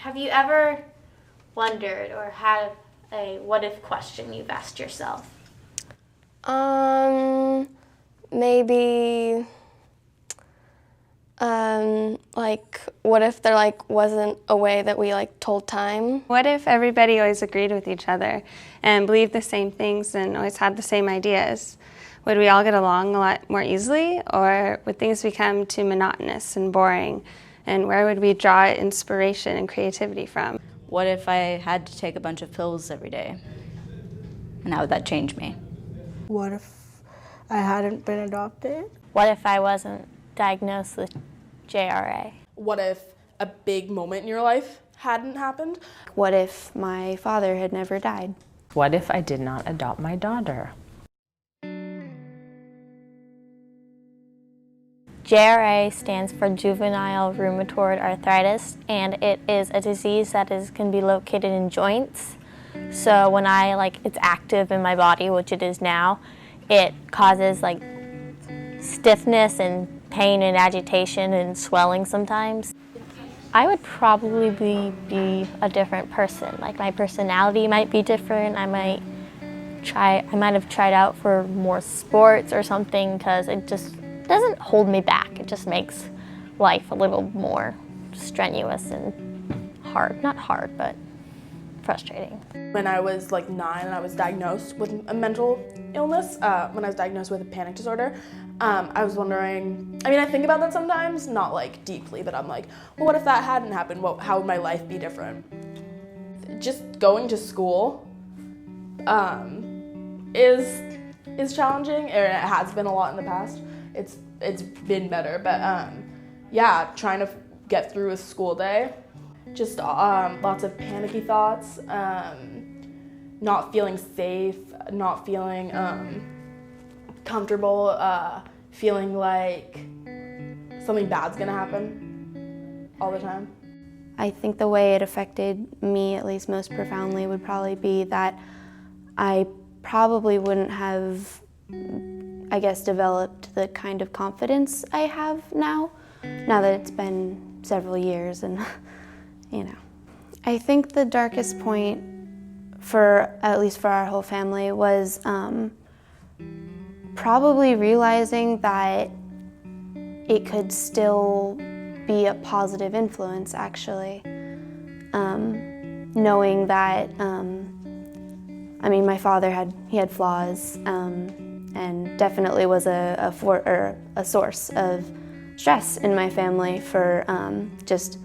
Have you ever wondered or had a what if question you've asked yourself? Maybe, like, what if there, like, wasn't a way that we, like, told time? What if everybody always agreed with each other and believed the same things and always had the same ideas? Would we all get along a lot more easily, or would things become too monotonous and boring? And where would we draw inspiration and creativity from? What if I had to take a bunch of pills every day? And how would that change me? What if I hadn't been adopted? What if I wasn't diagnosed with JRA? What if a big moment in your life hadn't happened? What if my father had never died? What if I did not adopt my daughter? JRA stands for juvenile rheumatoid arthritis, and it is a disease that can be located in joints. So when it's active in my body, which it is now, it causes like stiffness and pain and agitation and swelling sometimes. I would probably be a different person. Like my personality might be different. I might have tried out for more sports or something, because it just doesn't hold me back. It just makes life a little more strenuous and hard. Not hard, but frustrating. When I was like 9 and I was diagnosed with a mental illness, when I was diagnosed with a panic disorder, I was wondering, I think about that sometimes, not like deeply, but I'm like, well, what if that hadn't happened? How would my life be different? Just going to school is challenging, and it has been a lot in the past. It's been better, but yeah, trying to get through a school day, just lots of panicky thoughts, not feeling safe, not feeling comfortable, feeling like something bad's gonna happen all the time. I think the way it affected me, at least most profoundly, would probably be that I probably wouldn't have, developed the kind of confidence I have now that it's been several years and, I think the darkest point at least for our whole family, was probably realizing that it could still be a positive influence, actually. Knowing that, my father had flaws, and definitely was a source of stress in my family for just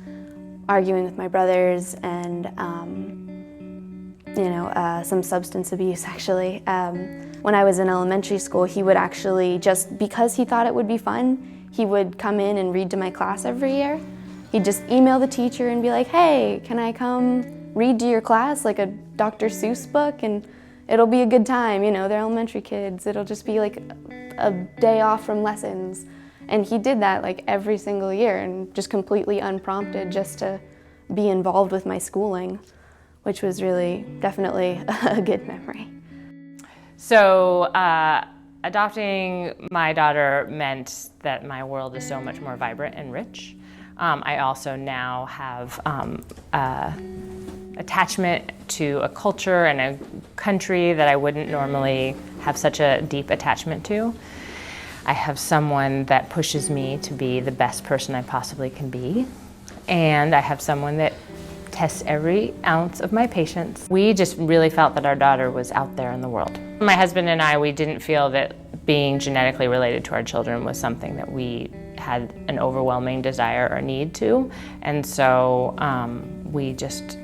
arguing with my brothers and some substance abuse, actually. When I was in elementary school, he would actually, just because he thought it would be fun, he would come in and read to my class every year. He'd just email the teacher and be like, hey, can I come read to your class, like a Dr. Seuss book? And it'll be a good time, they're elementary kids. It'll just be like a day off from lessons. And he did that like every single year, and just completely unprompted, just to be involved with my schooling, which was really definitely a good memory. So adopting my daughter meant that my world is so much more vibrant and rich. I also now have attachment to a culture and a country that I wouldn't normally have such a deep attachment to. I have someone that pushes me to be the best person I possibly can be. And I have someone that tests every ounce of my patience. We just really felt that our daughter was out there in the world. My husband and I, we didn't feel that being genetically related to our children was something that we had an overwhelming desire or need to. And so we just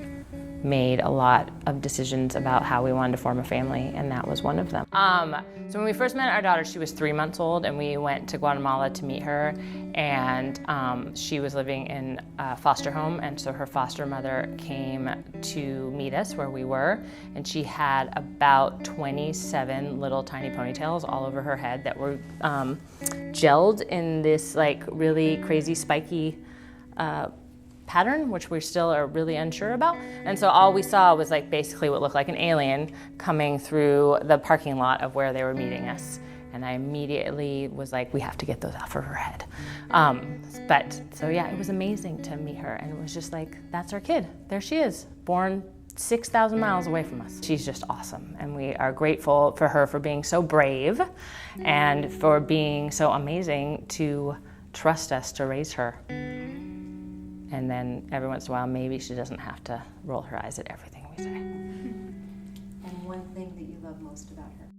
made a lot of decisions about how we wanted to form a family, and that was one of them. So when we first met our daughter, she was 3 months old, and we went to Guatemala to meet her, and she was living in a foster home, and so her foster mother came to meet us where we were, and she had about 27 little tiny ponytails all over her head that were gelled in this like really crazy spiky pattern, which we still are really unsure about. And so all we saw was like basically what looked like an alien coming through the parking lot of where they were meeting us. And I immediately was like, we have to get those off of her head. So yeah, it was amazing to meet her, and it was just like, that's our kid. There she is, born 6,000 miles away from us. She's just awesome, and we are grateful for her for being so brave and for being so amazing to trust us to raise her. And then every once in a while, maybe she doesn't have to roll her eyes at everything we say. And one thing that you love most about her?